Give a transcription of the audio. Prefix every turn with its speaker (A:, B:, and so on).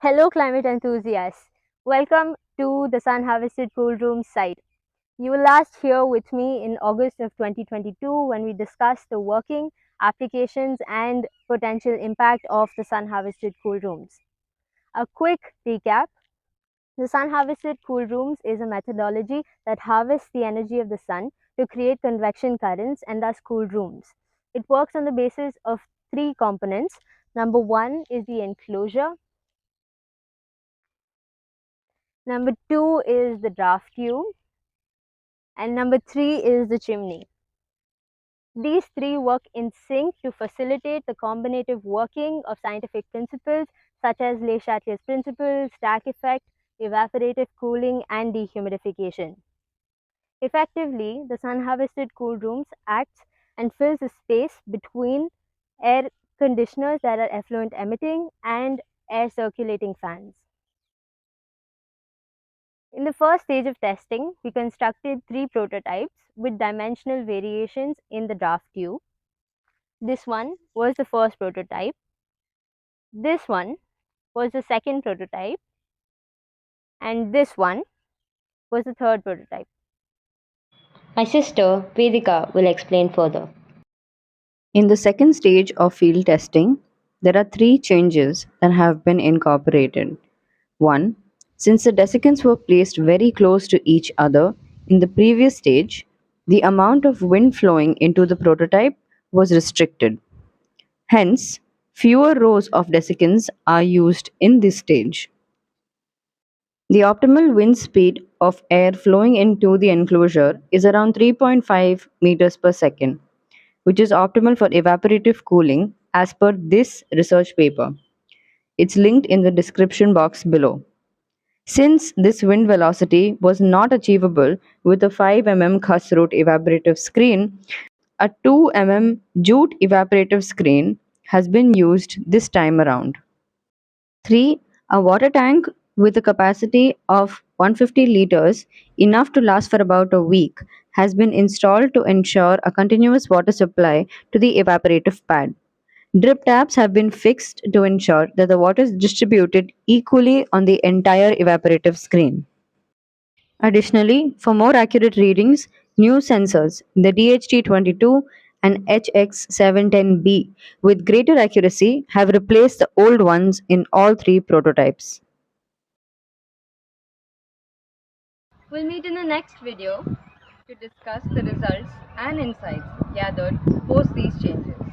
A: Hello, climate enthusiasts. Welcome to the SunHarvested CoolRooms site. You will last here with me in August of 2022 when we discussed the working, applications, and potential impact of the SunHarvested CoolRooms. A quick recap. The SunHarvested CoolRooms is a methodology that harvests the energy of the sun to create convection currents and thus cool rooms. It works on the basis of three components. Number one is the enclosure. Number two is the draft tube. And number three is the chimney. These three work in sync to facilitate the combinative working of scientific principles such as Le Chatelier's principle, stack effect, evaporative cooling, and dehumidification. Effectively, the sun-harvested cool rooms acts and fills the space between air conditioners that are effluent emitting and air circulating fans. In the first stage of testing, we constructed three prototypes with dimensional variations in the draft tube. This one was the first prototype. This one was the second prototype. And this one was the third prototype.
B: My sister, Vedika, will explain further.
C: In the second stage of field testing, there are three changes that have been incorporated. 1. Since the desiccants were placed very close to each other in the previous stage, the amount of wind flowing into the prototype was restricted. Hence, fewer rows of desiccants are used in this stage. The optimal wind speed of air flowing into the enclosure is around 3.5 meters per second, which is optimal for evaporative cooling as per this research paper. It's linked in the description box below. Since this wind velocity was not achievable with a 5 mm Khus root evaporative screen, a 2 mm jute evaporative screen has been used this time around. 3. A water tank with a capacity of 150 liters, enough to last for about a week, has been installed to ensure a continuous water supply to the evaporative pad. Drip taps have been fixed to ensure that the water is distributed equally on the entire evaporative screen. Additionally, for more accurate readings, new sensors, the DHT22 and HX710B, with greater accuracy, have replaced the old ones in all three prototypes.
A: We'll meet in the next video to discuss the results and insights gathered post these changes.